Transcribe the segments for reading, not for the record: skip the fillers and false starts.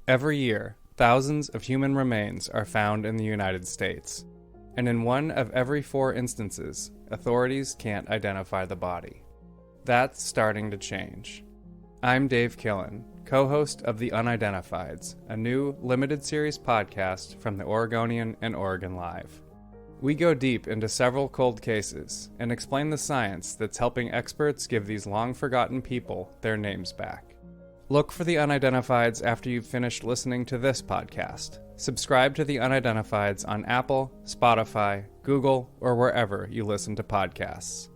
Every year, thousands of human remains are found in the United States, and in one of every 4 instances, authorities can't identify the body. That's starting to change. I'm Dave Killen, co-host of The Unidentifieds, a new limited series podcast from The Oregonian and Oregon Live. We go deep into several cold cases and explain the science that's helping experts give these long-forgotten people their names back. Look for The Unidentifieds after you've finished listening to this podcast. Subscribe to The Unidentifieds on Apple, Spotify, Google, or wherever you listen to podcasts.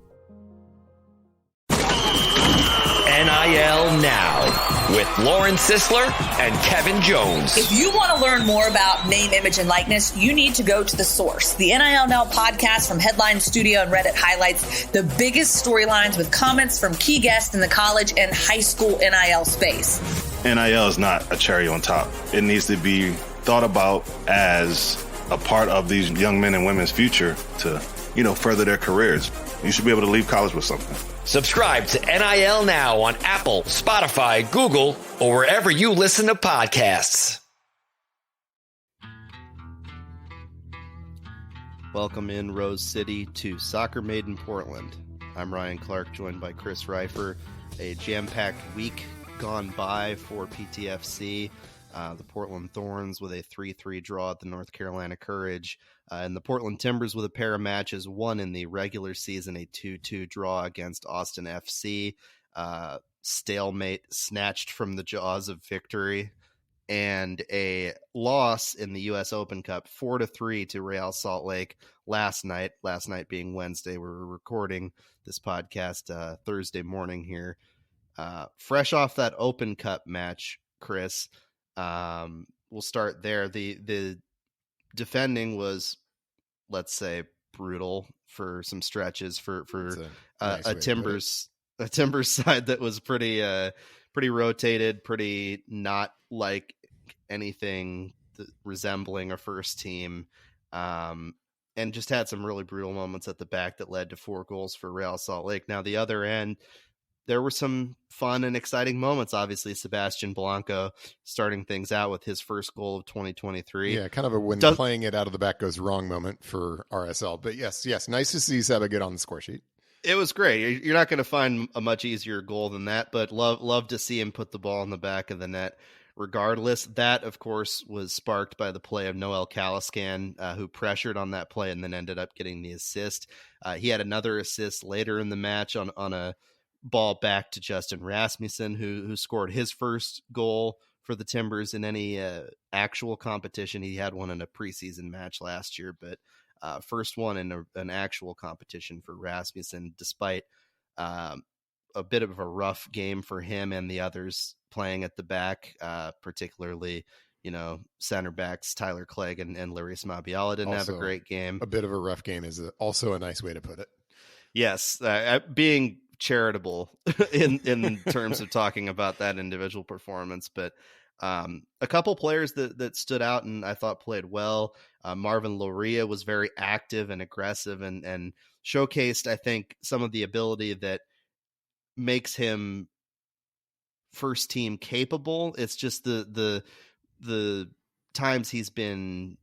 NIL Now with Lauren Sisler and Kevin Jones. If you want to learn more about name, image, and likeness, you need to go to The Source. The NIL Now podcast from Headline Studio and Reddit highlights the biggest storylines with comments from key guests in the college and high school NIL space. NIL is not a cherry on top. It needs to be thought about as a part of these young men and women's future to, further their careers. You should be able to leave college with something. Subscribe to NIL Now on Apple, Spotify, Google, or wherever you listen to podcasts. Welcome in Rose City to Soccer Made in Portland. I'm Ryan Clark, joined by Chris Reifer. A jam-packed week gone by for PTFC. The Portland Thorns with a 3-3 draw at the North Carolina Courage. And the Portland Timbers with a pair of matches, one in the regular season, a 2-2 draw against Austin FC. Stalemate snatched from the jaws of victory. And a loss in the U.S. Open Cup, 4-3 to Real Salt Lake last night being Wednesday. We're recording this podcast Thursday morning here. Fresh off that Open Cup match, Chris, we'll start there. The defending was, let's say, brutal for some stretches for a Timbers side that was pretty rotated, pretty not like anything resembling a first team, and just had some really brutal moments at the back that led to 4 goals for Real Salt Lake. Now the other end, there were some fun and exciting moments. Obviously, Sebastian Blanco starting things out with his first goal of 2023. Yeah, kind of a when playing it out of the back goes wrong moment for RSL. But yes, nice to see Seba get on the score sheet. It was great. You're not going to find a much easier goal than that, but love to see him put the ball in the back of the net regardless. That, of course, was sparked by the play of Noel Caliscan, who pressured on that play and then ended up getting the assist. He had another assist later in the match on a ball back to Justin Rasmussen, who scored his first goal for the Timbers in any actual competition. He had one in a preseason match last year, but first one in an actual competition for Rasmussen, despite a bit of a rough game for him and the others playing at the back, particularly, center backs Tyler Clegg and Larissa Mabiala didn't have a great game. A bit of a rough game is also a nice way to put it. Yes, being charitable in terms of talking about that individual performance, but a couple players that stood out and I thought played well. Marvin Loria was very active and aggressive and showcased, I think, some of the ability that makes him first team capable. It's just the times he's been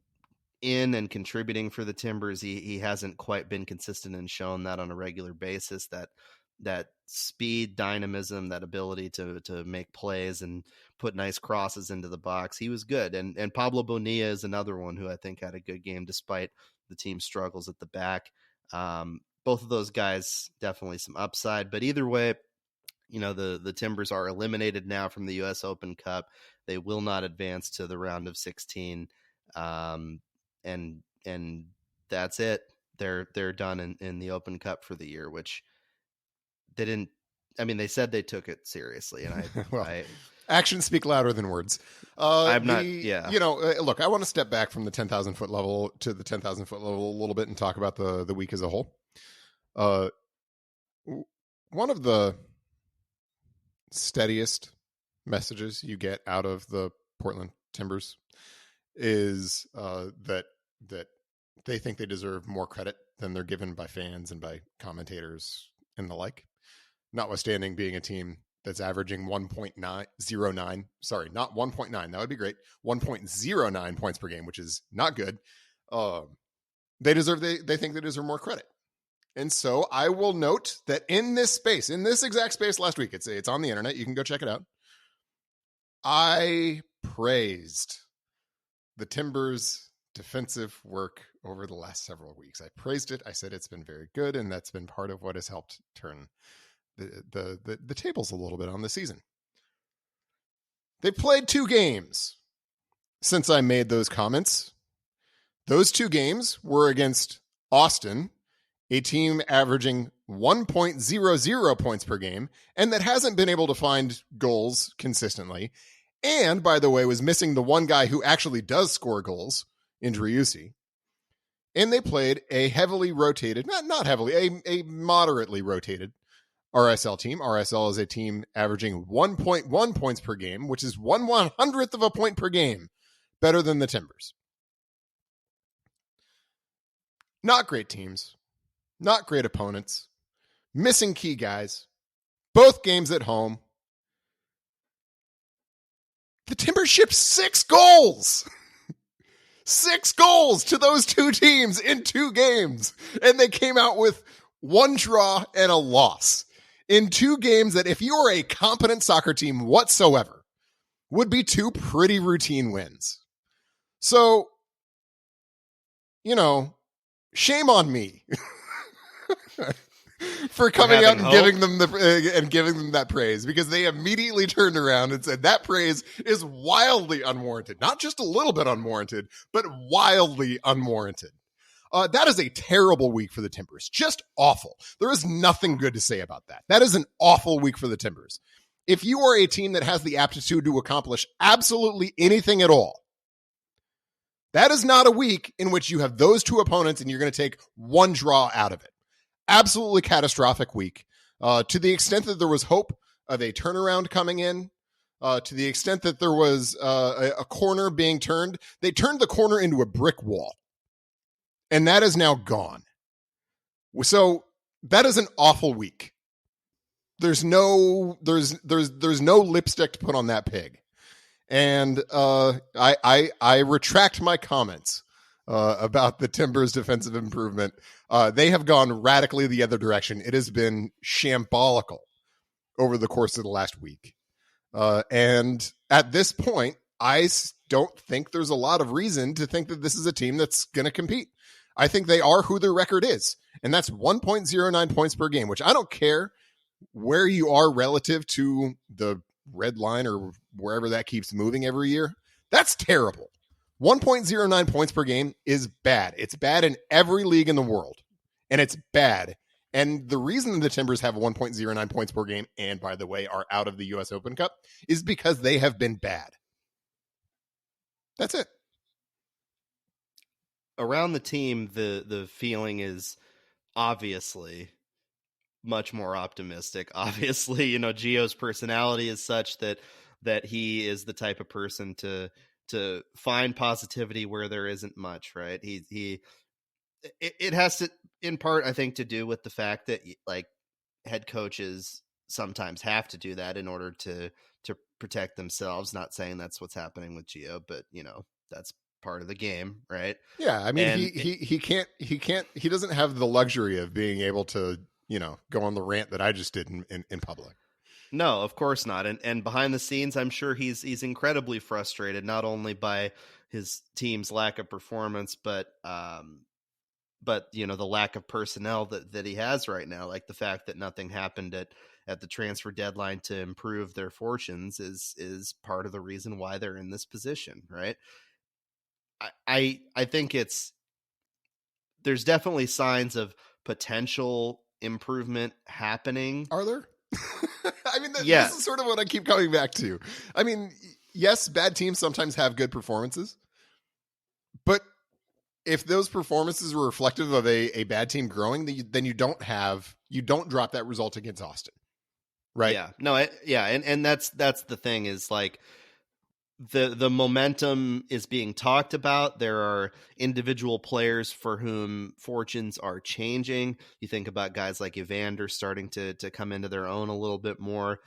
in and contributing for the Timbers, he hasn't quite been consistent and shown that on a regular basis, that speed, dynamism, that ability to make plays and put nice crosses into the box. He was good. And Pablo Bonilla is another one who I think had a good game despite the team's struggles at the back. Both of those guys, definitely some upside, but either way, the Timbers are eliminated now from the U.S. Open Cup. They will not advance to the round of 16. And that's it. They're done in the Open Cup for the year, which they didn't. I mean, they said they took it seriously, and actions speak louder than words. I'm not. Yeah. Look, I want to step back from the 10,000 foot level to the 10,000 foot level a little bit and talk about the week as a whole. One of the steadiest messages you get out of the Portland Timbers is that they think they deserve more credit than they're given by fans and by commentators and the like, notwithstanding being a team that's averaging 1.909. Sorry, not 1.9. That would be great. 1.09 points per game, which is not good. They think they deserve more credit. And so I will note that in this exact space last week, it's on the internet. You can go check it out. I praised the Timbers' defensive work over the last several weeks. I praised it. I said it's been very good, and that's been part of what has helped turn the tables a little bit on the season. They played 2 games since I made those comments. Those 2 games were against Austin, a team averaging 1.00 points per game, and that hasn't been able to find goals consistently. And, by the way, was missing the one guy who actually does score goals in Driussi. And they played a heavily rotated, not heavily, a moderately rotated RSL team. RSL is a team averaging 1.1 points per game, which is 1/100th of a point per game, better than the Timbers. Not great teams, not great opponents, missing key guys, both games at home. The Timbers shipped 6 goals. 6 goals to those 2 teams in 2 games. And they came out with 1 draw and a loss in 2 games that, if you are a competent soccer team whatsoever, would be 2 pretty routine wins. So, shame on me for coming out and giving them that praise, because they immediately turned around and said that praise is wildly unwarranted. Not just a little bit unwarranted, but wildly unwarranted. That is a terrible week for the Timbers. Just awful. There is nothing good to say about that. That is an awful week for the Timbers. If you are a team that has the aptitude to accomplish absolutely anything at all, that is not a week in which you have those 2 opponents and you're going to take 1 draw out of it. Absolutely catastrophic week. To the extent that there was hope of a turnaround coming in, to the extent that there was a corner being turned, they turned the corner into a brick wall. And that is now gone. So that is an awful week. There's no lipstick to put on that pig. And I retract my comments about the Timbers' defensive improvement. They have gone radically the other direction. It has been shambolical over the course of the last week. And at this point, I don't think there's a lot of reason to think that this is a team that's going to compete. I think they are who their record is, and that's 1.09 points per game, which I don't care where you are relative to the red line or wherever that keeps moving every year. That's terrible. 1.09 points per game is bad. It's bad in every league in the world, and it's bad. And the reason the Timbers have 1.09 points per game, and by the way, are out of the U.S. Open Cup, is because they have been bad. That's it. Around the team, the feeling is obviously much more optimistic. Obviously, Gio's personality is such that he is the type of person to find positivity where there isn't much, right? It has to, in part, I think, to do with the fact that head coaches sometimes have to do that in order to protect themselves. Not saying that's what's happening with Gio, but that's part of the game, right? Yeah, I mean, he doesn't have the luxury of being able to go on the rant that I just did in public. No, of course not. And behind the scenes, I'm sure he's incredibly frustrated, not only by his team's lack of performance, but the lack of personnel that he has right now. Like the fact that nothing happened at the transfer deadline to improve their fortunes is part of the reason why they're in this position, right? I think there's definitely signs of potential improvement happening. Are there? I mean, this is sort of what I keep coming back to. I mean, yes, bad teams sometimes have good performances, but if those performances were reflective of a bad team growing, then you don't drop that result against Austin, right? Yeah, no, and that's the thing is the momentum is being talked about. There are individual players for whom fortunes are changing. You think about guys like Evander starting to come into their own a little bit more.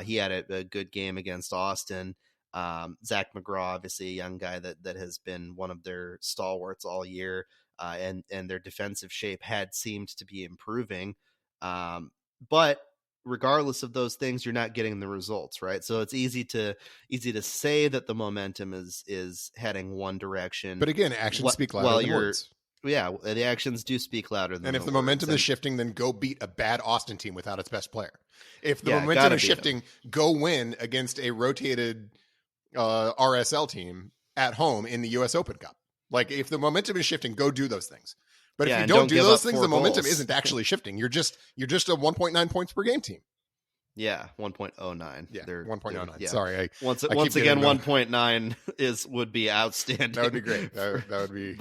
He had a good game against Austin. Zach McGraw, obviously a young guy that has been one of their stalwarts all year, and their defensive shape had seemed to be improving. But regardless of those things, you're not getting the results, right? So it's easy to say that the momentum is heading one direction. But again, actions speak louder than words. Yeah, the actions do speak louder than and if the words. momentum is shifting, then go beat a bad Austin team without its best player. If the momentum is shifting, go win against a rotated RSL team at home in the U.S. Open Cup. Like, if the momentum is shifting, go do those things. But if you don't do those things, the momentum isn't actually shifting. You're just a 1.9 points per game team. Yeah, 1.09. Yeah, 1.09. Yeah. Sorry, once again, 1.9 would be outstanding. That would be great. That would be.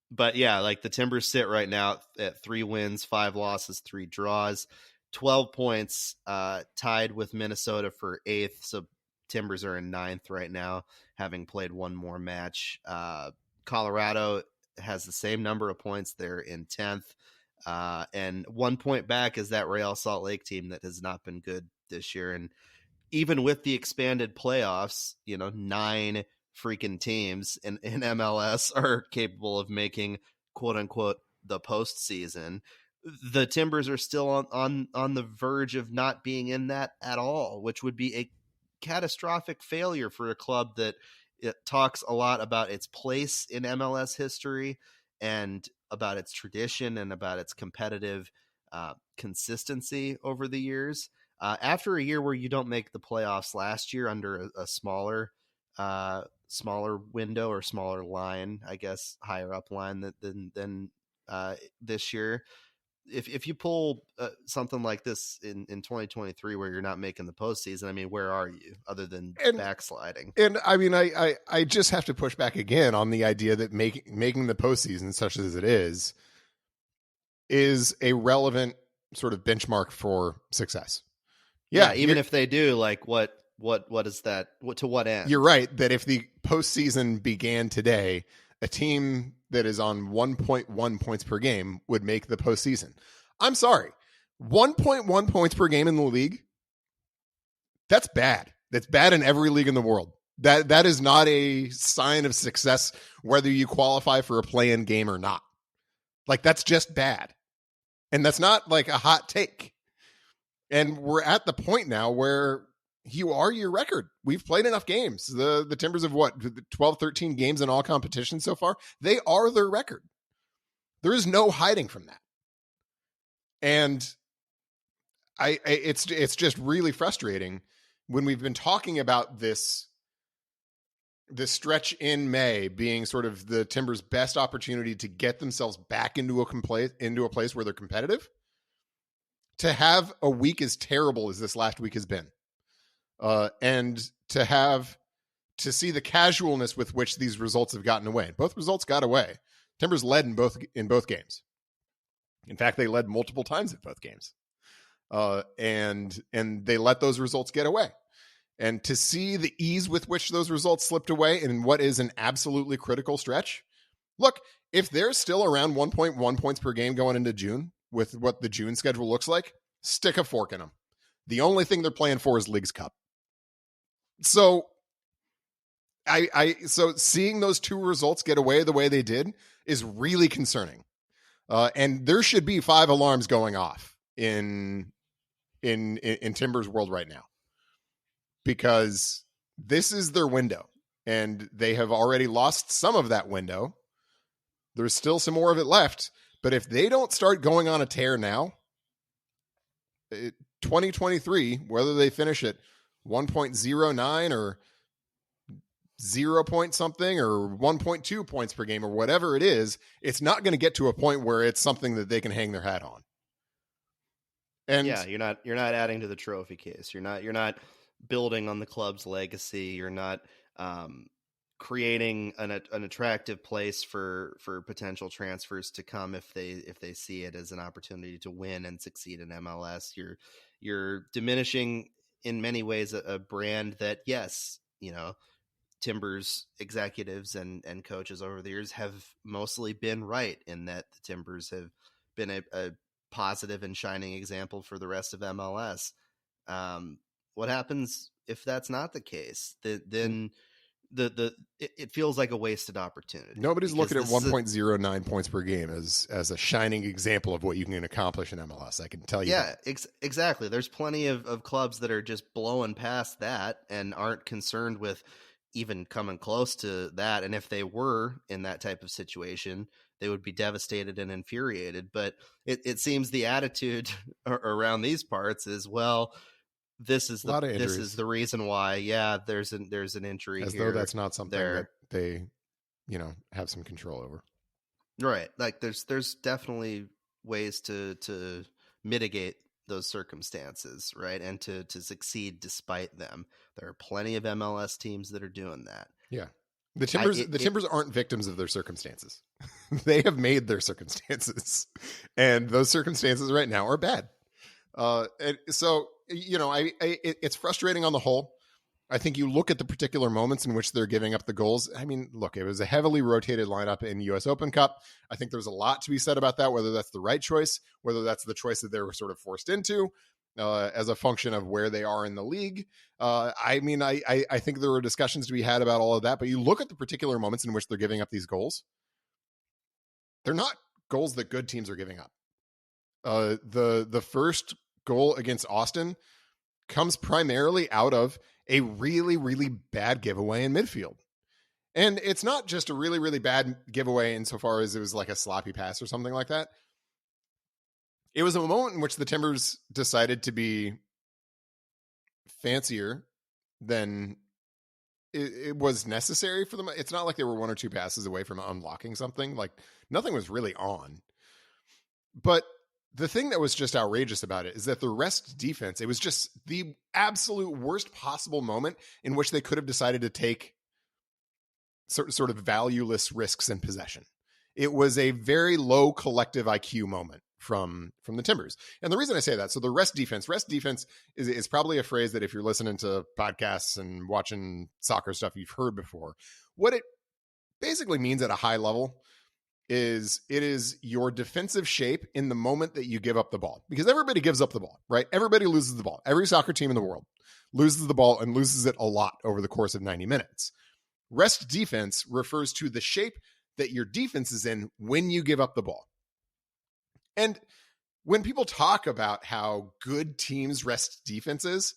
But yeah, like the Timbers sit right now at 3 wins, 5 losses, 3 draws, 12 points, tied with Minnesota for 8th. So Timbers are in 9th right now, having played one more match. Colorado has the same number of points. They're in 10th. And 1 point back is that Real Salt Lake team that has not been good this year. And even with the expanded playoffs, 9 freaking teams in MLS are capable of making, quote unquote, the postseason. The Timbers are still on the verge of not being in that at all, which would be a catastrophic failure for a club that it talks a lot about its place in MLS history and about its tradition and about its competitive consistency over the years. After a year where you don't make the playoffs last year under a smaller window or smaller line, I guess, higher up line than this year. If you pull something like this in 2023 where you're not making the postseason, I mean, where are you other than backsliding? And I mean, I just have to push back again on the idea that making the postseason, such as it is a relevant sort of benchmark for success. Yeah, even if they do, like what is that? To what end? You're right that if the postseason began today, a team that is on 1.1 points per game would make the postseason. I'm sorry. 1.1 points per game in the league. That's bad. That's bad in every league in the world. That is not a sign of success, whether you qualify for a play-in game or not. Like, that's just bad. And that's not like a hot take. And we're at the point now where you are your record. We've played enough games. The Timbers have 12, 13 games in all competitions so far. They are their record. There is no hiding from that. And it's just really frustrating when we've been talking about this stretch in May being sort of the Timbers' best opportunity to get themselves back into a place where they're competitive. To have a week as terrible as this last week has been. And to see the casualness with which these results have gotten away. Both results got away. Timbers led in both games. In fact, they led multiple times in both games. And they let those results get away. And to see the ease with which those results slipped away in what is an absolutely critical stretch. Look, if they're still around 1.1 points per game going into June with what the June schedule looks like, stick a fork in them. The only thing they're playing for is Leagues Cup. So so seeing those 2 results get away the way they did is really concerning. And there should be 5 alarms going off in Timbers world right now, because this is their window and they have already lost some of that window. There's still some more of it left, but if they don't start going on a tear now, 2023, whether they finish at 1.09 or 0 point something or 1.2 points per game or whatever it is, it's not going to get to a point where it's something that they can hang their hat on. And yeah, you're not adding to the trophy case. You're not building on the club's legacy. You're not creating an attractive place for potential transfers to come if they see it as an opportunity to win and succeed in MLS. You're diminishing in many ways a brand that, yes, Timbers executives and coaches over the years have mostly been right in that the Timbers have been a positive and shining example for the rest of MLS. What happens if that's not the case? Then it feels like a wasted opportunity. Nobody's looking at 1.09 points per game as a shining example of what you can accomplish in MLS. I can tell you. Yeah, exactly. There's plenty of clubs that are just blowing past that and aren't concerned with even coming close to that. And if they were in that type of situation, they would be devastated and infuriated. But it seems the attitude around these parts is, well, this is the reason why. Yeah, there's an injury as here, though that's not something that they, have some control over. Right. Like there's definitely ways to mitigate those circumstances, right? And to succeed despite them. There are plenty of MLS teams that are doing that. Yeah. The Timbers aren't victims of their circumstances. They have made their circumstances, and those circumstances right now are bad. And so, it's frustrating on the whole. I think you look at the particular moments in which they're giving up the goals. I mean, look, it was a heavily rotated lineup in US Open Cup. I think there's a lot to be said about that, whether that's the right choice, whether that's the choice that they were sort of forced into as a function of where they are in the league. I think there were discussions to be had about all of that, but you look at the particular moments in which they're giving up these goals. They're not goals that good teams are giving up. The first goal against Austin comes primarily out of a really, really bad giveaway in midfield. And it's not just a really, really bad giveaway insofar as it was like a sloppy pass or something like that. It was a moment in which the Timbers decided to be fancier than it was necessary for them. It's not like they were one or two passes away from unlocking something. Like nothing was really on. But the thing that was just outrageous about it is that the rest defense, it was just the absolute worst possible moment in which they could have decided to take sort of valueless risks in possession. It was a very low collective IQ moment from the Timbers. And the reason I say that, so the rest defense is probably a phrase that if you're listening to podcasts and watching soccer stuff, you've heard before. What it basically means at a high level is it is your defensive shape in the moment that you give up the ball, because everybody gives up the ball, right? Everybody loses the ball. Every soccer team in the world loses the ball and loses it a lot over the course of 90 minutes. Rest defense refers to the shape that your defense is in when you give up the ball. And when people talk about how good teams rest defenses,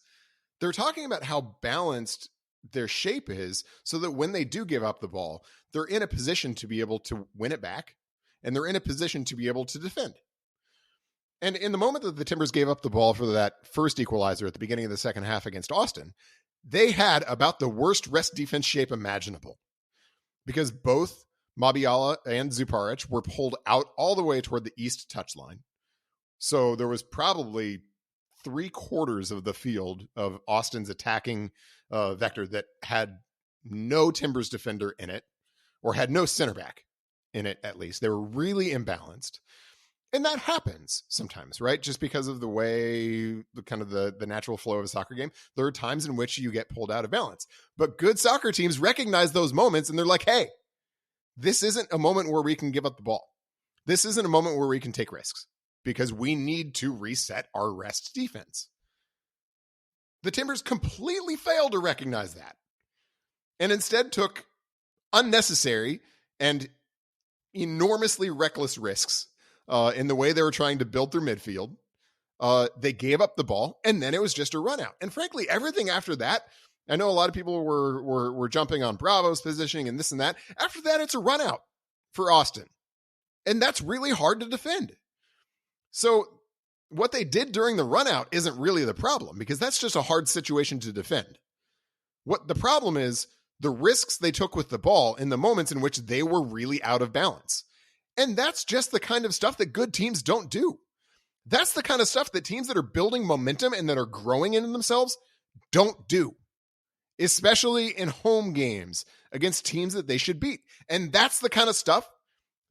they're talking about how balanced their shape is so that when they do give up the ball, they're in a position to be able to win it back, and they're in a position to be able to defend. And in the moment that the Timbers gave up the ball for that first equalizer at the beginning of the second half against Austin, they had about the worst rest defense shape imaginable, because both Mabiala and Zuparic were pulled out all the way toward the east touchline. So there was probably 3/4 of the field of Austin's attacking vector that had no Timbers defender in it, or had no center back in it, at least. They were really imbalanced. And that happens sometimes, right? Just because of the way, the natural flow of a soccer game, there are times in which you get pulled out of balance. But good soccer teams recognize those moments, and they're like, hey, this isn't a moment where we can give up the ball. This isn't a moment where we can take risks, because we need to reset our rest defense. The Timbers completely failed to recognize that, and instead took unnecessary and enormously reckless risks in the way they were trying to build their midfield. They gave up the ball, and then it was just a run out. And frankly, everything after that, I know a lot of people were jumping on Bravo's positioning and this and that. After that, it's a run out for Austin. And that's really hard to defend. So what they did during the run out isn't really the problem, because that's just a hard situation to defend. What the problem is, the risks they took with the ball in the moments in which they were really out of balance. And that's just the kind of stuff that good teams don't do. That's the kind of stuff that teams that are building momentum and that are growing into themselves don't do, especially in home games against teams that they should beat. And that's the kind of stuff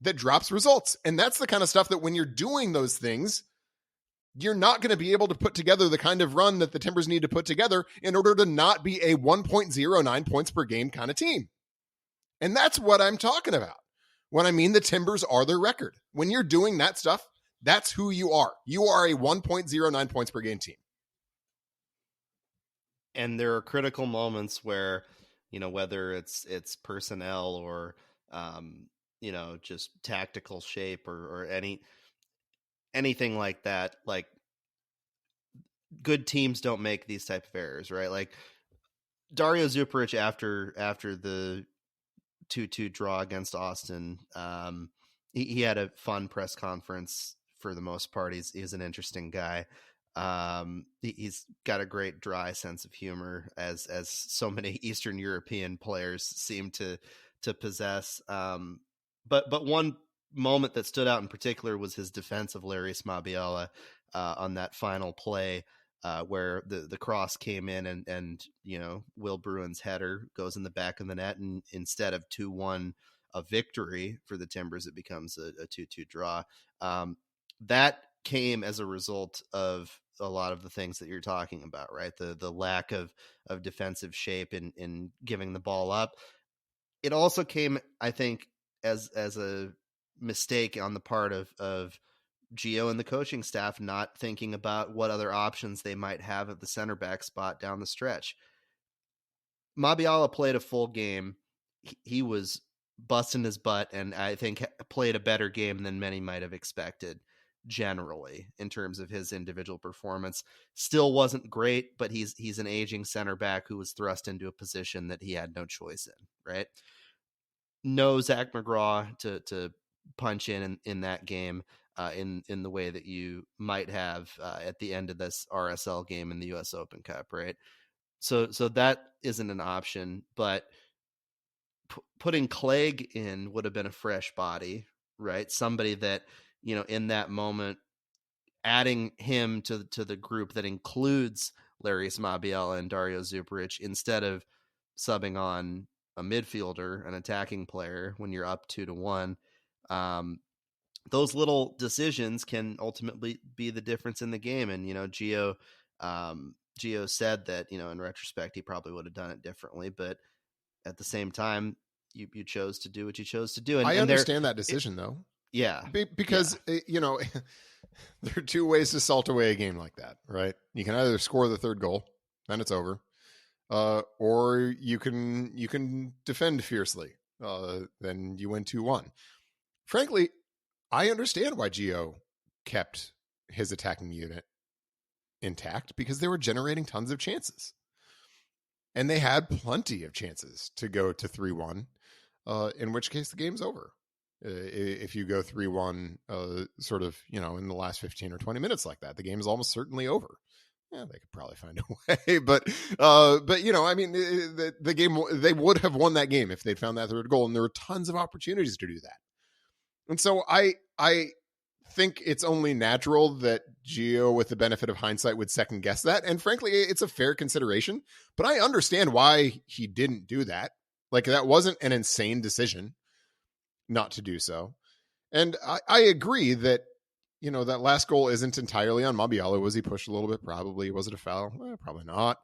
that drops results. And that's the kind of stuff that when you're doing those things, you're not going to be able to put together the kind of run that the Timbers need to put together in order to not be a 1.09 points per game kind of team. And that's what I'm talking about when I mean the Timbers are their record. When you're doing that stuff, that's who you are. You are a 1.09 points per game team. And there are critical moments where, whether it's personnel or, just tactical shape or anything like that, like good teams don't make these type of errors, right? Like Dario Zuparic after the 2-2 draw against Austin, he had a fun press conference for the most part. He's an interesting guy. He's got a great dry sense of humor, as so many Eastern European players seem to possess. But one moment that stood out in particular was his defense of Larry Smabiala on that final play, where the cross came in and Will Bruin's header goes in the back of the net, and instead of 2-1 a victory for the Timbers, it becomes a 2-2 draw. That came as a result of a lot of the things that you're talking about, right? The lack of defensive shape in giving the ball up. It also came, I think, as a mistake on the part of Gio and the coaching staff, not thinking about what other options they might have at the center back spot down the stretch. Mabiala played a full game. He was busting his butt, and I think played a better game than many might have expected generally in terms of his individual performance. Still wasn't great, but he's an aging center back who was thrust into a position that he had no choice in, right? No Zach McGraw to punch in that game in the way that you might have at the end of this RSL game in the US Open Cup, right? So that isn't an option, but putting Clegg in would have been a fresh body, right? Somebody that, in that moment, adding him to the group that includes Larry Smabiala and Dario Zuparic instead of subbing on a midfielder, an attacking player when you're up 2-1. Those little decisions can ultimately be the difference in the game. And, Gio said that, in retrospect, he probably would have done it differently, but at the same time, you chose to do what you chose to do. And I understand that decision, though. Yeah. Because, there are two ways to salt away a game like that, right? You can either score the third goal, then it's over, or you can defend fiercely, then you win 2-1. Frankly, I understand why Gio kept his attacking unit intact, because they were generating tons of chances. And they had plenty of chances to go to 3-1, in which case the game's over. If you go 3-1, sort of, in the last 15 or 20 minutes like that, the game is almost certainly over. Yeah, they could probably find a way, but the game, they would have won that game if they'd found that third goal, and there were tons of opportunities to do that. And so I think it's only natural that Gio, with the benefit of hindsight, would second guess that. And frankly, it's a fair consideration, but I understand why he didn't do that. Like, that wasn't an insane decision not to do so. And I agree that, that last goal isn't entirely on Mabiala. Was he pushed a little bit? Probably. Was it a foul? Probably not.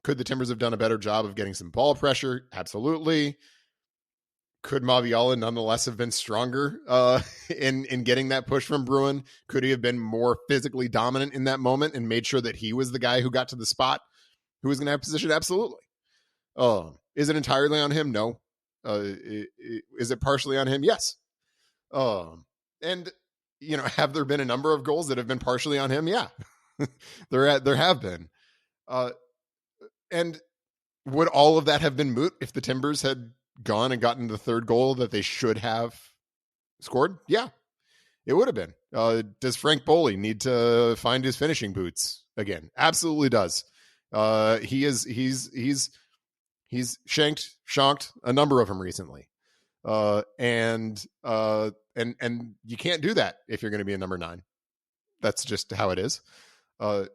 Could the Timbers have done a better job of getting some ball pressure? Absolutely. Could Mabiala nonetheless have been stronger in getting that push from Bruin? Could he have been more physically dominant in that moment and made sure that he was the guy who got to the spot, who was going to have position? Absolutely. Is it entirely on him? No. Is it partially on him? Yes. And, have there been a number of goals that have been partially on him? Yeah, there have been. And would all of that have been moot if the Timbers had gone and gotten the third goal that they should have scored? Yeah, it would have been. Does Frank Boley need to find his finishing boots again? Absolutely does. He's shonked a number of them recently. And you can't do that if you're going to be a number 9. That's just how it is. Does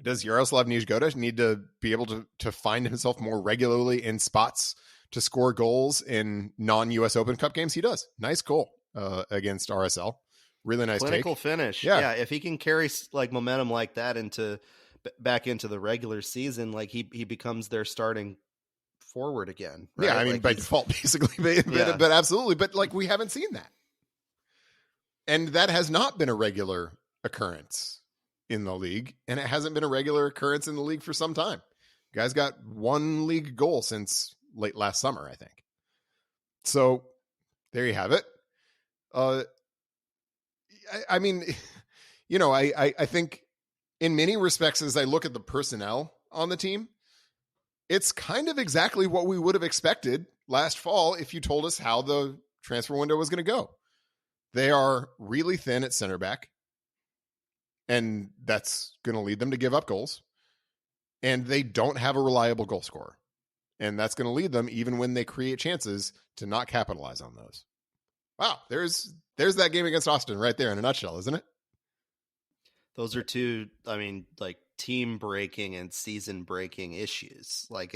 Jaroslav Nizhgoda need to be able to find himself more regularly in spots to score goals in non-US Open Cup games? He does. Nice goal against RSL Really nice clinical take. finish. Yeah. Yeah, if he can carry like momentum like that back into the regular season, like he becomes their starting forward again. Right? Yeah, I mean, like by default, basically, Yeah. but absolutely. But like, we haven't seen that. And that has not been a regular occurrence in the league. And it hasn't been a regular occurrence in the league for some time. Guy's got one league goal since late last summer, I think. So there you have it. I mean, you know, I think in many respects, as I look at the personnel on the team, it's kind of exactly what we would have expected last fall if you told us how the transfer window was going to go. They are really thin at center back, and that's going to lead them to give up goals. And they don't have a reliable goal scorer. And that's going to lead them, even when they create chances, to not capitalize on those. Wow, there's that game against Austin right there in a nutshell, isn't it? Those are two, I mean, like team breaking and season breaking issues. Like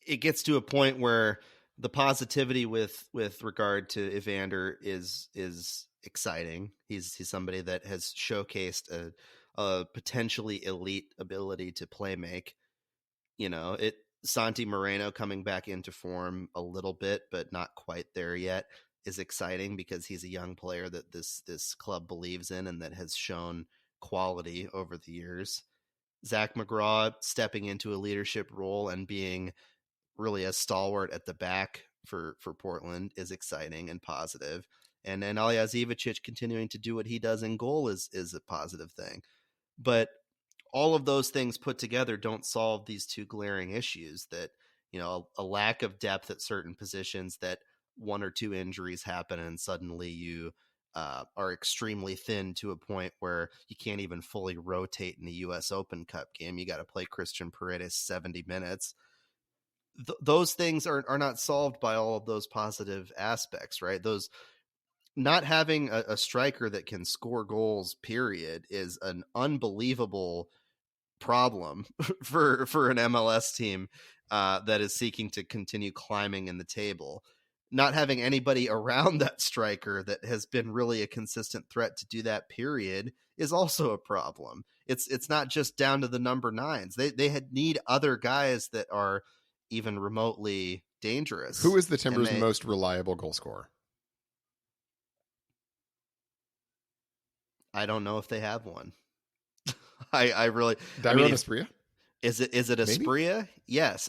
it gets to a point where the positivity with regard to Evander is exciting. He's somebody that has showcased a potentially elite ability to play make. You know, Santi Moreno coming back into form a little bit, but not quite there yet, is exciting because he's a young player that this club believes in and that has shown quality over the years. Zach McGraw stepping into a leadership role and being really a stalwart at the back for Portland is exciting and positive. And then Alija Zivacic continuing to do what he does in goal is a positive thing. But all of those things put together don't solve these two glaring issues that, you know, a lack of depth at certain positions, that one or two injuries happen and suddenly you are extremely thin to a point where you can't even fully rotate in the U.S. Open Cup game. You got to play Christian Paredes 70 minutes. Those things are not solved by all of those positive aspects, right? Those not having a striker that can score goals, period, is an unbelievable problem for an MLS team that is seeking to continue climbing in the table. Not having anybody around that striker that has been really a consistent threat to do that, period, is also a problem. It's not just down to the number nines. They need other guys that are even remotely dangerous. Who is the Timbers' most reliable goal scorer? I don't know if they have one. I really Dairon Asprilla? Is it Asprilla? Yes.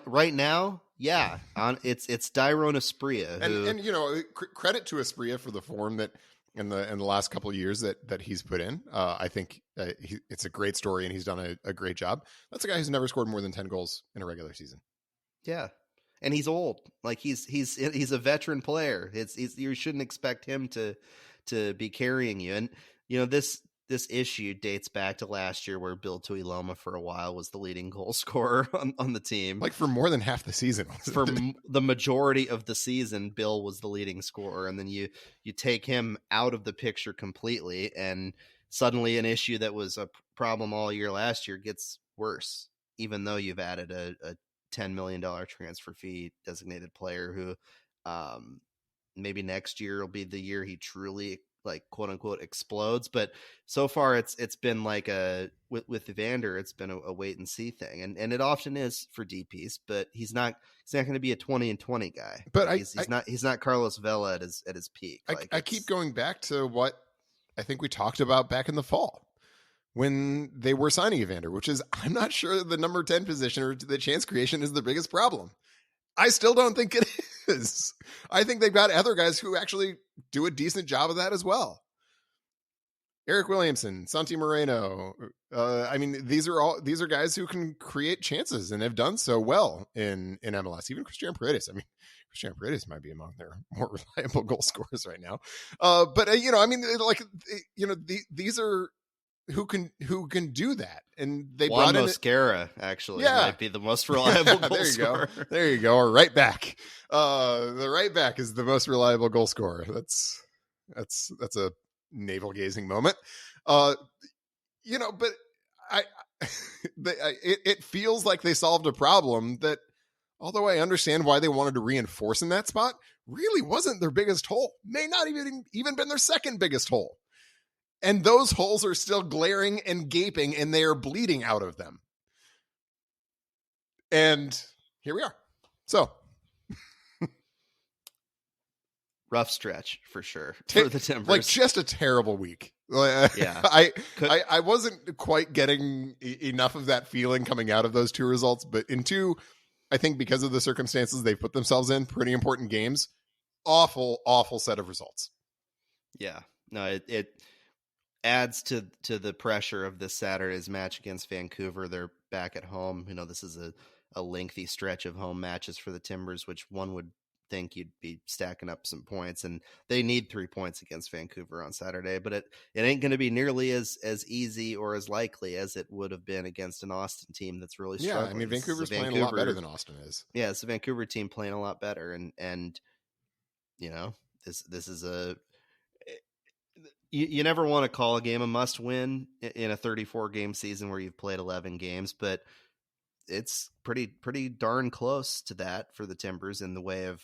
Right now, yeah. It's Dairon Asprilla. And you know, credit to Asprilla for the form that in the last couple of years that he's put in. I think it's a great story, and he's done a great job. That's a guy who's never scored more than 10 goals in a regular season. Yeah. And he's old. Like he's a veteran player. You shouldn't expect him to be carrying you. And you know, this issue dates back to last year, where Bill Tuiloma for a while was the leading goal scorer on the team. Like for more than half the season. For the majority of the season, Bill was the leading scorer. And then you take him out of the picture completely, and suddenly an issue that was a problem all year last year gets worse, even though you've added a $10 million transfer fee designated player who maybe next year will be the year he truly, like, quote unquote, explodes. But so far it's been like with Evander, it's been a wait and see thing. And it often is for DPs, but he's not going to be a 20-20 guy. But he's not Carlos Vela at his peak. I keep going back to what I think we talked about back in the fall when they were signing Evander, which is, I'm not sure the number 10 position or the chance creation is the biggest problem. I still don't think it is. I think they've got other guys who actually do a decent job of that as well. Eric Williamson, Santi Moreno. I mean, these are guys who can create chances and have done so well in MLS. Even Christian Paredes. I mean, Christian Paredes might be among their more reliable goal scorers right now. But you know, I mean, like, you know, these are who can do that, and they Juan brought in Mosquera actually might be the most reliable goal scorer. There you go. Or right back. The right back is the most reliable goal scorer. That's a navel gazing moment. You know, but it feels like they solved a problem that although I understand why they wanted to reinforce in that spot, really wasn't their biggest hole. May not even been their second biggest hole. And those holes are still glaring and gaping, and they are bleeding out of them. And here we are. So, rough stretch for sure for the Timbers. Like just a terrible week. Yeah. I wasn't quite getting enough of that feeling coming out of those two results, but in two, I think because of the circumstances they've put themselves in, pretty important games, awful set of results. Yeah. No, it adds to the pressure of this Saturday's match against Vancouver. They're back at home. This is a lengthy stretch of home matches for the Timbers, which one would think you'd be stacking up some points, and they need 3 points against Vancouver on Saturday, but it ain't going to be nearly as easy or as likely as it would have been against an Austin team that's really struggling. Yeah, I mean, Vancouver's playing a lot better than Austin is. Yeah, it's a Vancouver team playing a lot better, and this is you never want to call a game a must win in a 34 game season where you've played 11 games, but it's pretty darn close to that for the Timbers in the way of,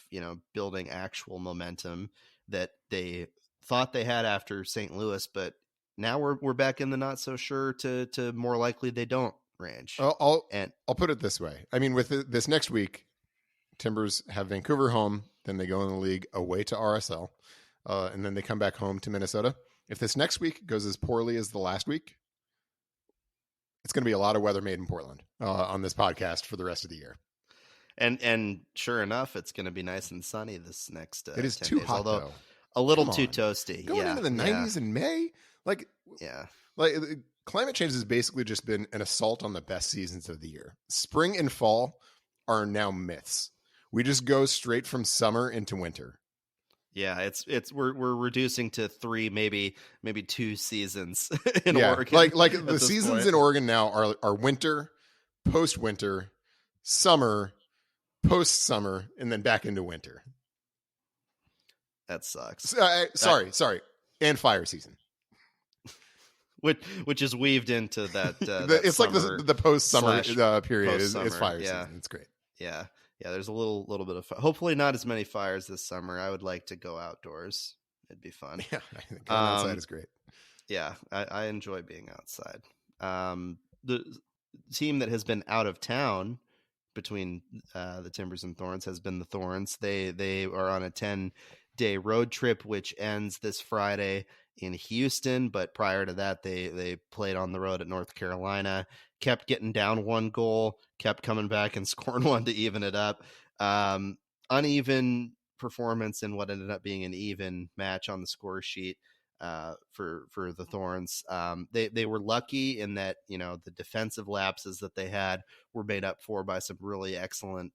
building actual momentum that they thought they had after St. Louis, but now we're back in the not so sure to more likely they don't range. I'll put it this way. I mean, with this next week, Timbers have Vancouver home, then they go in the league away to RSL, and then they come back home to Minnesota. If this next week goes as poorly as the last week, it's going to be a lot of weather made in Portland on this podcast for the rest of the year. And sure enough, it's going to be nice and sunny this next. It is 10 too days, hot, although though. a little too toasty. Going into the 90s in May, like climate change has basically just been an assault on the best seasons of the year. Spring and fall are now myths. We just go straight from summer into winter. Yeah, we're reducing to 3, maybe 2 seasons in Oregon. Like the seasons in Oregon now are winter, post-winter, summer, post-summer, and then back into winter. That sucks. Sorry, and fire season, which is weaved into that. It's like the post-summer period post-summer, is fire season. It's great. Yeah. Yeah, there's a little bit of fire. Hopefully not as many fires this summer. I would like to go outdoors. It'd be fun. Yeah, I think going outside is great. Yeah, I enjoy being outside. The team that has been out of town between the Timbers and Thorns has been the Thorns. They are on a 10-day road trip, which ends this Friday in Houston. But prior to that, they played on the road at North Carolina, kept getting down 1 goal, kept coming back and scoring 1 to even it up. Uneven performance in what ended up being an even match on the score sheet for the Thorns. They were lucky in that, the defensive lapses that they had were made up for by some really excellent,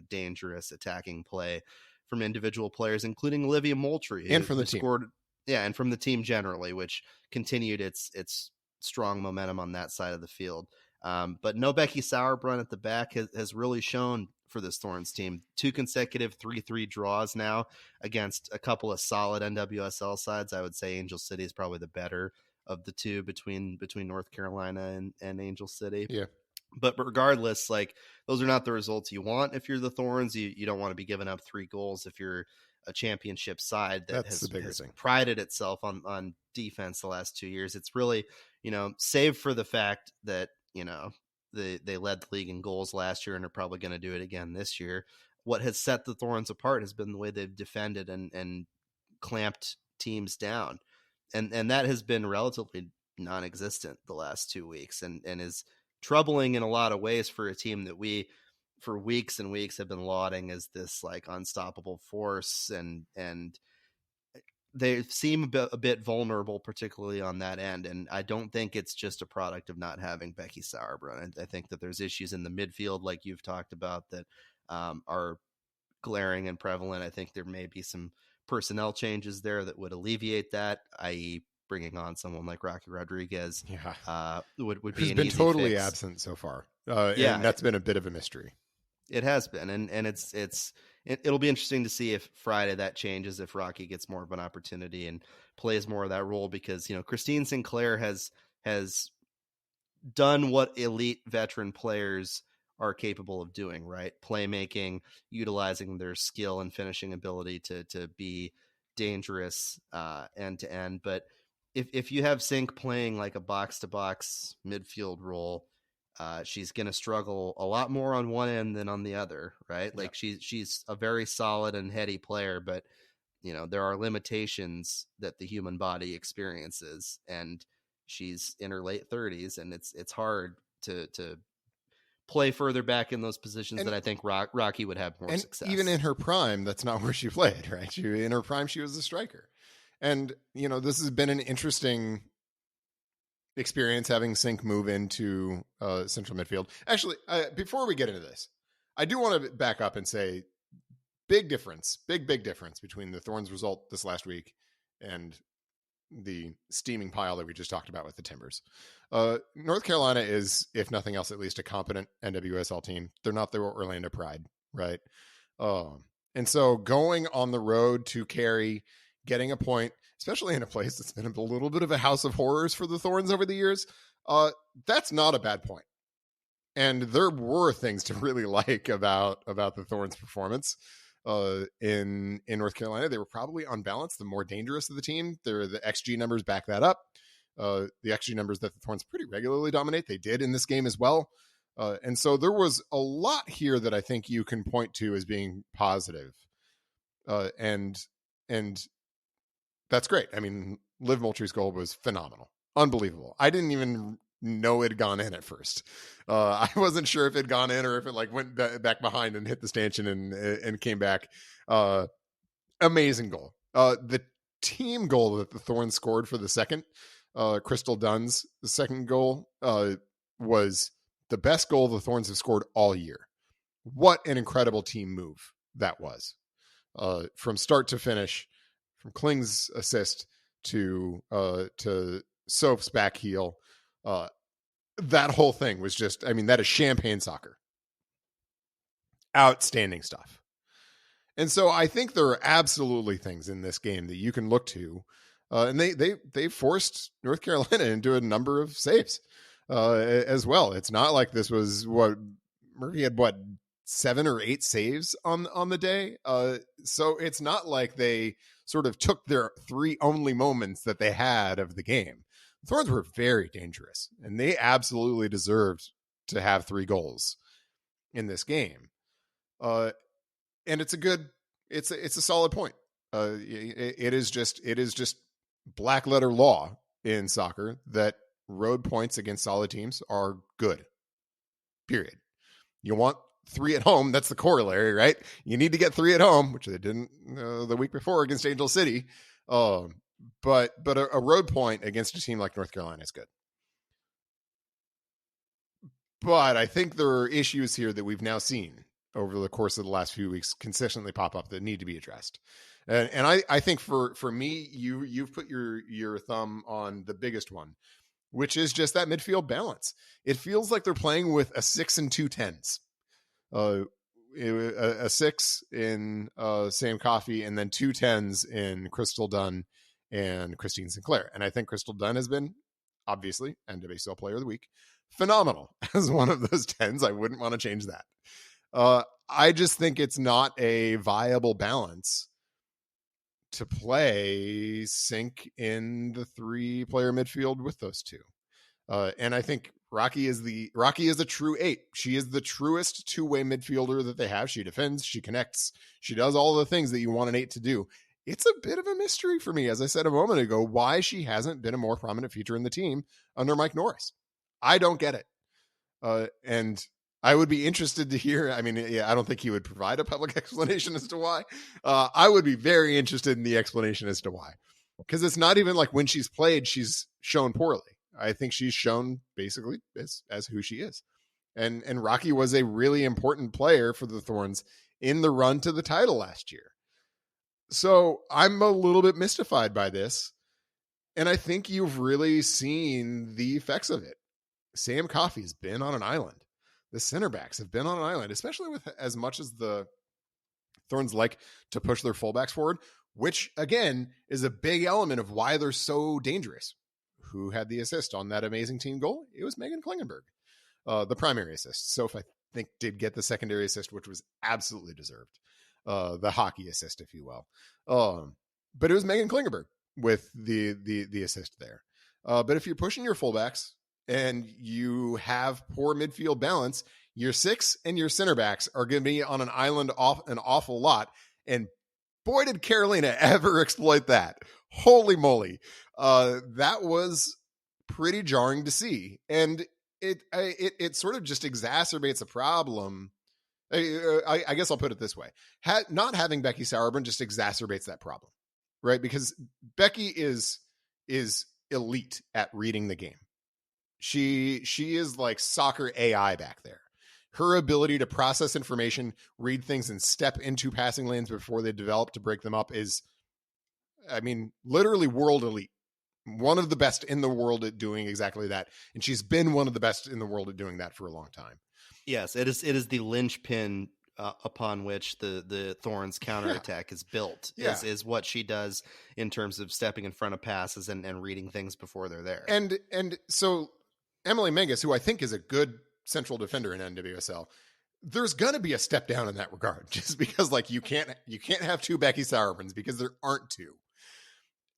dangerous attacking play from individual players, including Olivia Moultrie. And from the team. And from the team generally, which continued its strong momentum on that side of the field. But no Becky Sauerbrunn at the back has really shown for this Thorns team. 2 consecutive 3-3 draws now against a couple of solid NWSL sides. I would say Angel City is probably the better of the two between North Carolina and Angel City. Yeah. But regardless, those are not the results you want if you're the Thorns. You don't want to be giving up 3 goals if you're a championship side that has prided itself on defense the last 2 years. It's really, save for the fact that, they led the league in goals last year and are probably going to do it again this year. What has set the Thorns apart has been the way they've defended and clamped teams down. And that has been relatively non-existent the last 2 weeks and is troubling in a lot of ways for a team that we, for weeks and weeks, have been lauding as this unstoppable force, and they seem a bit vulnerable, particularly on that end. And I don't think it's just a product of not having Becky Sauerbrunn. I think that there's issues in the midfield, like you've talked about, that are glaring and prevalent. I think there may be some personnel changes there that would alleviate that, i.e. bringing on someone like Rocky Rodriguez. Would be Who's an been easy totally fix. absent so far. And that's been a bit of a mystery. It has been, and it'll be interesting to see if Friday that changes, if Rocky gets more of an opportunity and plays more of that role, because Christine Sinclair has done what elite veteran players are capable of doing, right? Playmaking, utilizing their skill and finishing ability to be dangerous end to end. But if you have Sink playing like a box to box midfield role, she's going to struggle a lot more on one end than on the other, right? Yeah. Like she's a very solid and heady player, but there are limitations that the human body experiences, and she's in her late 30s, and it's hard to play further back in those positions that I think Rocky would have more success. Even in her prime, that's not where she played, right? In her prime, she was a striker. And, this has been an interesting experience having Sink move into central midfield. Actually, before we get into this, I do want to back up and say big difference between the Thorns result this last week and the steaming pile that we just talked about with the Timbers. North Carolina is, if nothing else, at least a competent NWSL team. They're not the Orlando Pride, right? And so going on the road to Cary, getting a point, especially in a place that's been a little bit of a house of horrors for the Thorns over the years, that's not a bad point. And there were things to really like about the Thorns' performance in North Carolina. They were probably on balance the more dangerous of the team. The XG numbers back that up. The XG numbers that the Thorns pretty regularly dominate, they did in this game as well. And so there was a lot here that I think you can point to as being positive. And that's great. I mean, Liv Moultrie's goal was phenomenal. Unbelievable. I didn't even know it had gone in at first. I wasn't sure if it had gone in or if it went back behind and hit the stanchion and came back. Amazing goal. The team goal that the Thorns scored for the second, Crystal Dunn's second goal, was the best goal the Thorns have scored all year. What an incredible team move that was. From start to finish, from Kling's assist to Soph's back heel. That whole thing was just, that is champagne soccer. Outstanding stuff. And so I think there are absolutely things in this game that you can look to. And they forced North Carolina into a number of saves as well. It's not like this was Murphy had 7 or 8 saves on the day. So it's not like they sort of took their 3 only moments that they had of the game. The Thorns were very dangerous, and they absolutely deserved to have 3 goals in this game. And it's a solid point. It is just black letter law in soccer that road points against solid teams are good. Period. You want 3 at home. That's the corollary, right? You need to get 3 at home, which they didn't the week before against Angel City. But a road point against a team like North Carolina is good. But I think there are issues here that we've now seen over the course of the last few weeks consistently pop up that need to be addressed. And I think for me, you've put your thumb on the biggest one, which is just that midfield balance. It feels like they're playing with a 6 and 2 10s. A 6 in Sam Coffey, and then 2 10s in Crystal Dunn and Christine Sinclair. And I think Crystal Dunn has been, obviously, NWSL Player of the Week, phenomenal as one of those 10s. I wouldn't want to change that. I just think it's not a viable balance to play Sink in the 3-player midfield with those 2. And I think Rocky is a true 8. She is the truest 2-way midfielder that they have. She defends, she connects, she does all the things that you want an 8 to do. It's a bit of a mystery for me, as I said a moment ago, why she hasn't been a more prominent feature in the team under Mike Norris. I don't get it. And I would be interested to hear. I don't think he would provide a public explanation as to why. I would be very interested in the explanation as to why. Because it's not even like when she's played, she's shown poorly. I think she's shown basically as who she is. And Rocky was a really important player for the Thorns in the run to the title last year. So I'm a little bit mystified by this. And I think you've really seen the effects of it. Sam Coffey's been on an island. The center backs have been on an island, especially with as much as the Thorns like to push their fullbacks forward, which again is a big element of why they're so dangerous. Who had the assist on that amazing team goal? It was Megan Klingenberg, the primary assist. So think did get the secondary assist, which was absolutely deserved. The hockey assist, if you will. But it was Megan Klingenberg with the assist there. But if you're pushing your fullbacks and you have poor midfield balance, your 6 and your center backs are going to be on an island off an awful lot. And boy, did Carolina ever exploit that. Holy moly. That was pretty jarring to see. And it sort of just exacerbates a problem. I guess I'll put it this way. Not having Becky Sauerbrunn just exacerbates that problem, right? Because Becky is elite at reading the game. She is like soccer AI back there. Her ability to process information, read things, and step into passing lanes before they develop to break them up is, I mean, literally world elite. One of the best in the world at doing exactly that. And she's been one of the best in the world at doing that for a long time. Yes, it is the linchpin upon which the Thorns counterattack is built, is what she does in terms of stepping in front of passes and reading things before they're there. And so Emily Menges, who I think is a good central defender in NWSL, there's going to be a step down in that regard, just because like you can't have two Becky Sauerbrunns because there aren't two.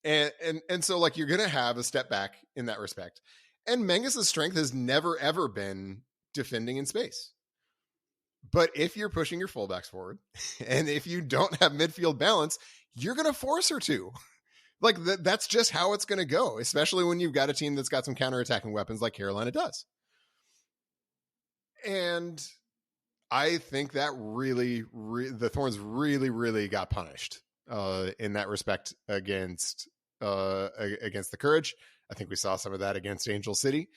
And so like you're going to have a step back in that respect. And Menges' strength has never, ever been defending in space. But if you're pushing your fullbacks forward and if you don't have midfield balance, you're going to force her to. Like that's just how it's going to go, especially when you've got a team that's got some counterattacking weapons like Carolina does. And I think that really, the Thorns really got punished in that respect against the Courage. I think we saw some of that against Angel City.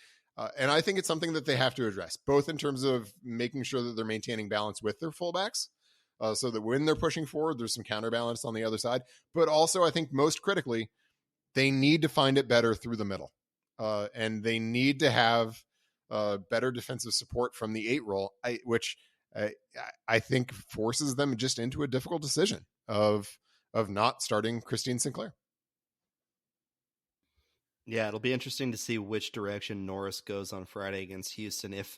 And I think it's something that they have to address, both in terms of making sure that they're maintaining balance with their fullbacks, so that when they're pushing forward, there's some counterbalance on the other side. But also, I think most critically, they need to find it better through the middle. And they need to have better defensive support from the 8 role, which I think forces them just into a difficult decision of not starting Christine Sinclair. Yeah, it'll be interesting to see which direction Norris goes on Friday against Houston. If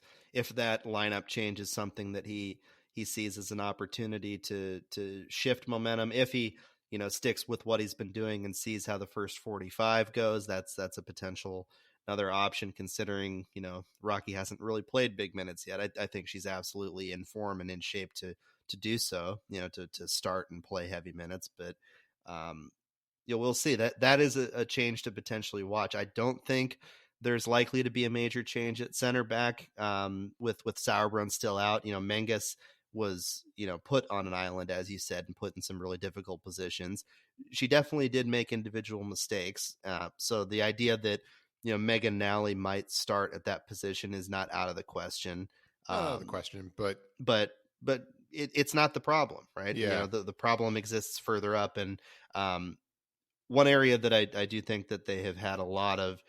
that lineup change is something that he sees as an opportunity to shift momentum. If he sticks with what he's been doing and sees how the first 45 goes, that's a potential another option. Considering Rocky hasn't really played big minutes yet. I think she's absolutely in form and in shape to do so. To start and play heavy minutes, but. We'll see. That is a change to potentially watch. I don't think there's likely to be a major change at center back with Sauerbrunn still out. Menges was put on an island, as you said, and put in some really difficult positions. She definitely did make individual mistakes. So the idea that Megan Nally might start at that position is not out of the question. But it's not the problem, right? Yeah. The problem exists further up, and one area that I do think that they have had a lot of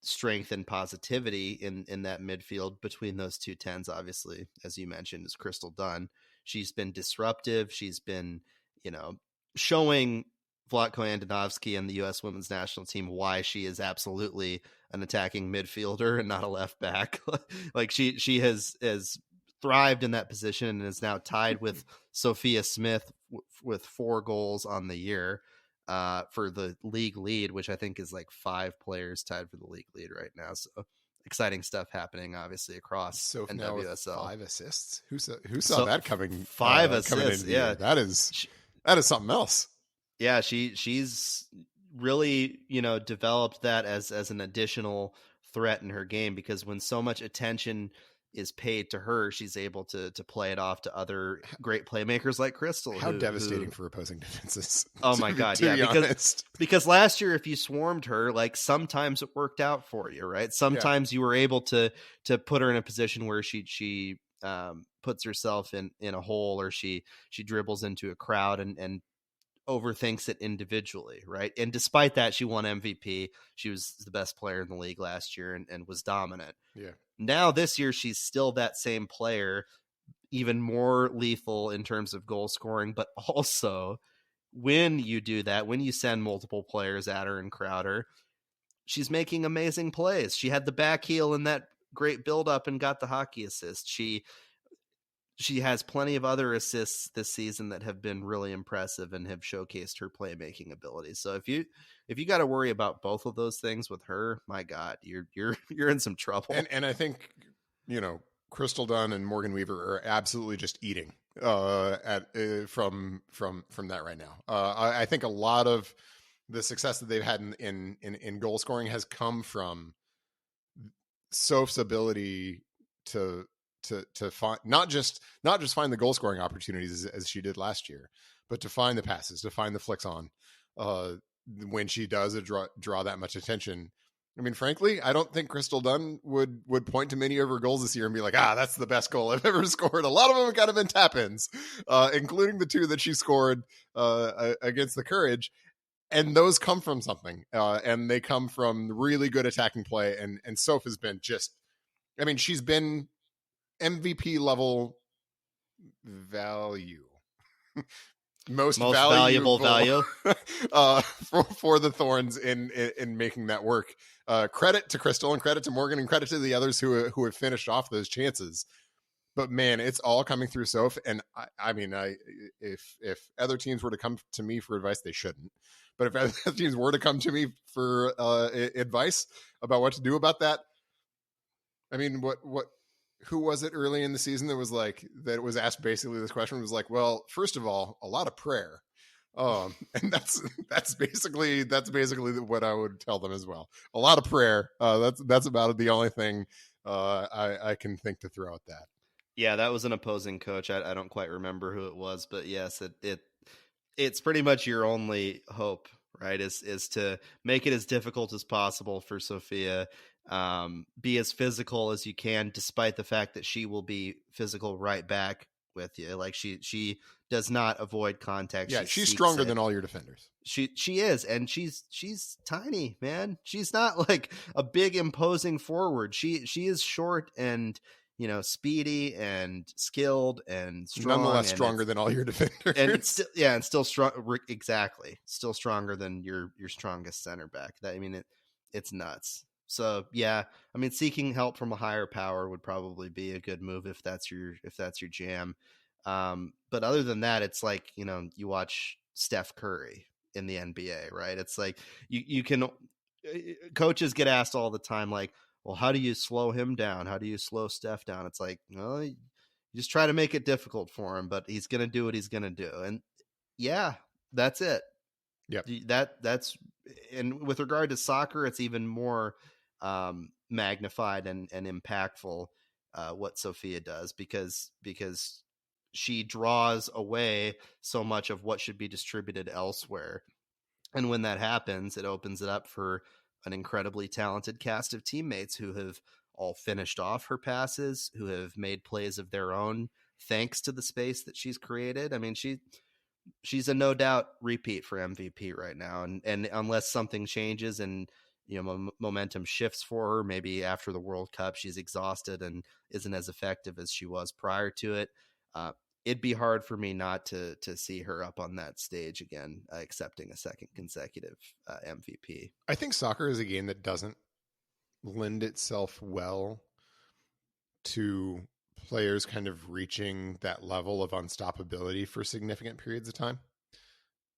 strength and positivity in that midfield between those two tens, obviously, as you mentioned, is Crystal Dunn. She's been disruptive. She's been, showing Vlatko Andonovski and the U.S. women's national team why she is absolutely an attacking midfielder and not a left back. Like she has thrived in that position and is now tied with Sophia Smith with 4 goals on the year. For the league lead, which I think is like 5 players tied for the league lead right now. So exciting stuff happening, obviously, across NWSL. 5 assists. Who saw that coming? 5 assists. Coming yeah, that is something else. Yeah, she's really developed that as an additional threat in her game, because when so much attention is paid to her, she's able to play it off to other great playmakers like Crystal. How devastating for opposing defenses. Oh my God. Yeah. Because last year, if you swarmed her, like sometimes it worked out for you, right? Sometimes you were able to put her in a position where she puts herself in a hole, or she dribbles into a crowd and overthinks it individually, right? And despite that, she won MVP. She was the best player in the league last year and was dominant. Yeah. Now this year, she's still that same player, even more lethal in terms of goal scoring. But also, when you do that, when you send multiple players at her and crowd her, she's making amazing plays. She had the back heel in that great build-up and got the hockey assist. She she has plenty of other assists this season that have been really impressive and have showcased her playmaking abilities. So if you got to worry about both of those things with her, my God, you're in some trouble. And I think, Crystal Dunn and Morgan Weaver are absolutely just eating from that right now. I think a lot of the success that they've had in goal scoring has come from Soph's ability to find not just find the goal scoring opportunities as she did last year, but to find the passes, to find the flicks on when she does draw that much attention. I mean, frankly, I don't think Crystal Dunn would point to many of her goals this year and be like, that's the best goal I've ever scored. A lot of them have kind of been tap-ins, including the 2 that she scored against the Courage. And those come from something, and they come from really good attacking play. And Soph has been she's been MVP level value. Most valuable value for the Thorns in making that work. Credit to Crystal and credit to Morgan and credit to the others who have finished off those chances. But man, it's all coming through Soph. And if other teams were to come to me for advice, they shouldn't. But if other teams were to come to me for advice about what to do about that, I mean, who was it early in the season that was asked basically this question? Was like, well, first of all, a lot of prayer. And that's basically what I would tell them as well. A lot of prayer. That's about the only thing I can think to throw at that. Yeah, that was an opposing coach. I don't quite remember who it was, but yes, it's pretty much your only hope, right? Is to make it as difficult as possible for Sophia. Be as physical as you can, despite the fact that she will be physical right back with you. Like she does not avoid contact. Yeah, she's stronger than all your defenders. She is, and she's tiny, man. She's not like a big imposing forward. She is short and speedy and skilled and strong. Nonetheless, stronger than all your defenders. And still strong. Exactly, still stronger than your strongest center back. It's nuts. So yeah, I mean, seeking help from a higher power would probably be a good move if that's your jam. But other than that, it's like, you watch Steph Curry in the NBA, right? It's like you can, coaches get asked all the time, like, well, how do you slow him down? How do you slow Steph down? It's like, well, you just try to make it difficult for him, but he's going to do what he's going to do. And yeah, that's it. Yep. That's, and with regard to soccer, it's even more magnified and impactful what Sophia does because she draws away so much of what should be distributed elsewhere. And when that happens, it opens it up for an incredibly talented cast of teammates who have all finished off her passes, who have made plays of their own thanks to the space that she's created. I mean, she's a no doubt repeat for MVP right now. And unless something changes and momentum shifts for her, maybe after the World Cup, she's exhausted and isn't as effective as she was prior to it. It'd be hard for me not to see her up on that stage again, accepting a second consecutive MVP. I think soccer is a game that doesn't lend itself well to players kind of reaching that level of unstoppability for significant periods of time.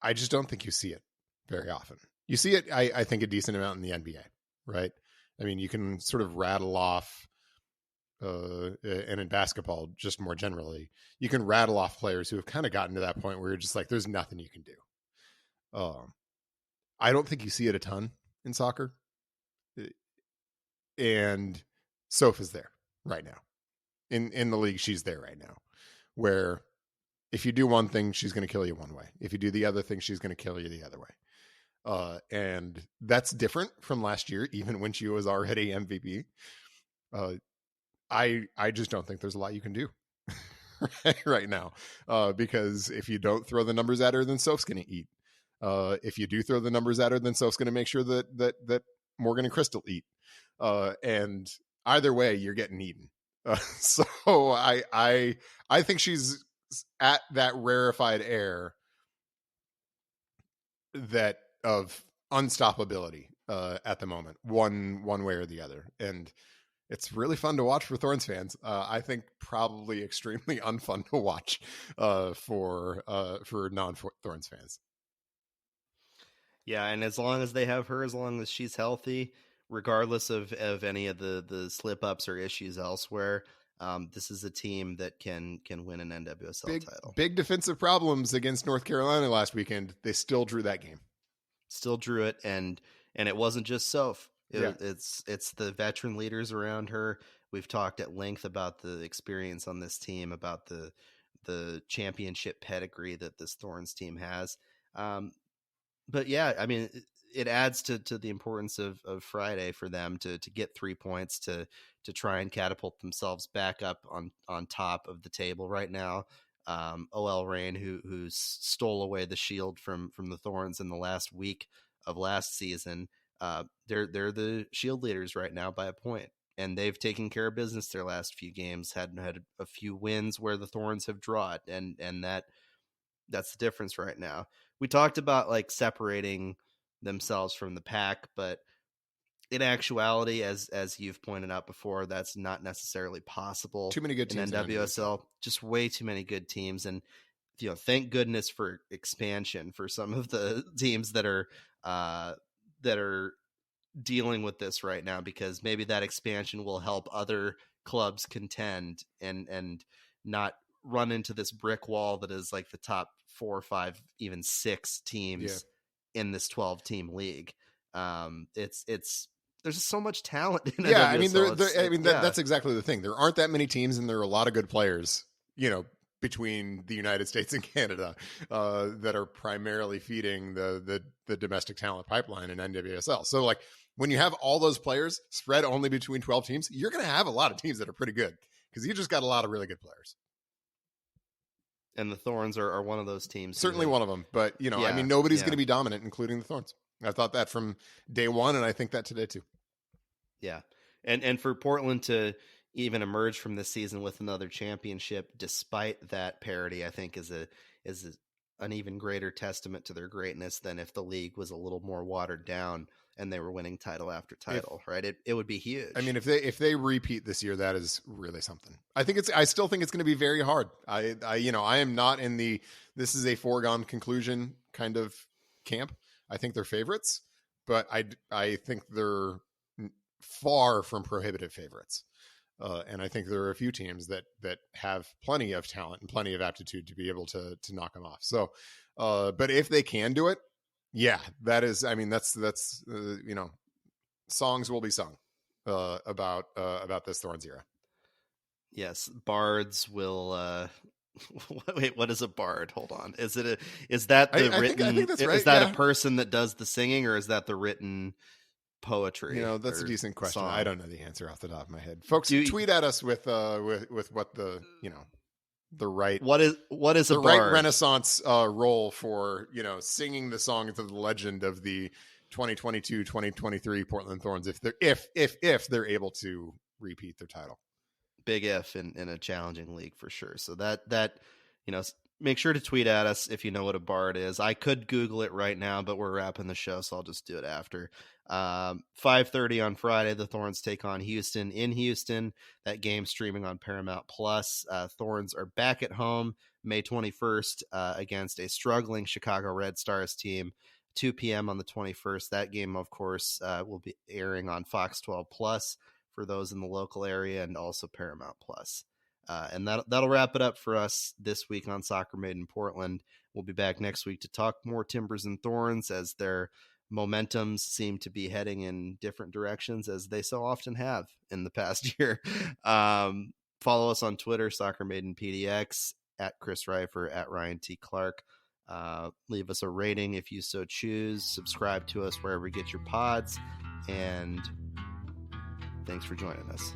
I just don't think you see it very often. You see it, I think, a decent amount in the NBA, right? I mean, you can sort of rattle off, and in basketball, just more generally, you can rattle off players who have kind of gotten to that point where you're just like, there's nothing you can do. I don't think you see it a ton in soccer. And Soph is there right now. In the league, she's there right now. Where if you do one thing, she's going to kill you one way. If you do the other thing, she's going to kill you the other way. And that's different from last year, even when she was already MVP. I just don't think there's a lot you can do right now. Because if you don't throw the numbers at her, then Soph's going to eat. If you do throw the numbers at her, then Soph's going to make sure that Morgan and Crystal eat. And either way, you're getting eaten. So I think she's at that rarefied air that of unstoppability at the moment, one way or the other. And It's really fun to watch for Thorns fans. I think probably extremely unfun to watch for non-Thorns fans. Yeah, and as long as they have her, as long as she's healthy, regardless of any of the slip-ups or issues elsewhere, this is a team that can win an NWSL title. Big defensive problems against North Carolina last weekend. They still drew that game. Still drew it, and it wasn't just Soph. It's the veteran leaders around her. We've talked at length about the experience on this team, about the championship pedigree that this Thorns team has. But yeah, I mean, it adds to the importance of Friday for them to get 3 points to try and catapult themselves back up on top of the table right now. OL Reign, who stole away the shield from the Thorns in the last week of last season, they're the shield leaders right now by a point, and they've taken care of business their last few games. Had a few wins where the Thorns have drawn, and that's the difference right now. We talked about like separating themselves from the pack, but in actuality, as you've pointed out before, that's not necessarily possible. Too many good teams in NWSL, just way too many good teams. And, thank goodness for expansion for some of the teams that are dealing with this right now, because maybe that expansion will help other clubs contend and not run into this brick wall that is like the top 4 or 5, even 6 teams in this 12-team league. There's just so much talent in NWSL. That's exactly the thing. There aren't that many teams, and there are a lot of good players, between the United States and Canada that are primarily feeding the domestic talent pipeline in NWSL. So like when you have all those players spread only between 12 teams, you're going to have a lot of teams that are pretty good because you just got a lot of really good players. And the Thorns are one of those teams. Certainly one of them. But, nobody's going to be dominant, including the Thorns. I thought that from day one, and I think that today too. Yeah. And for Portland to even emerge from this season with another championship, despite that parity, I think is an even greater testament to their greatness than if the league was a little more watered down and they were winning title after title, right? It would be huge. I mean, if they repeat this year, that is really something. I still think it's going to be very hard. I am not in this is a foregone conclusion kind of camp. I think they're favorites, but I think they're far from prohibitive favorites. And I think there are a few teams that have plenty of talent and plenty of aptitude to be able to knock them off. So, but if they can do it, yeah, that is, that's songs will be sung about this Thorns era. Yes. Bards will, wait, what is a bard? Hold on. Is that the written, I think that's right. Is that a person that does the singing, or is that the written poetry? That's a decent question. Song? I don't know the answer off the top of my head. Folks, tweet at us with what the the right what is the a right bard? Renaissance role for singing the songs of the legend of the 2022-2023 Portland Thorns if they're able to repeat their title. Big if in a challenging league for sure. So that make sure to tweet at us if you know what a bard is. I could Google it right now, but we're wrapping the show, so I'll just do it after. 5:30 on Friday, the Thorns take on Houston in Houston. That game streaming on Paramount Plus. Thorns are back at home May 21st against a struggling Chicago Red Stars team. 2 p.m. on the 21st. That game, of course, will be airing on Fox 12 Plus for those in the local area, and also Paramount Plus. And that'll wrap it up for us this week on Soccer Made in Portland. We'll be back next week to talk more Timbers and Thorns as their momentums seem to be heading in different directions, as they so often have in the past year. Follow us on Twitter, Soccer Made in PDX, at Chris Reifer, at Ryan T. Clark. Leave us a rating if you so choose. Subscribe to us wherever you get your pods. And thanks for joining us.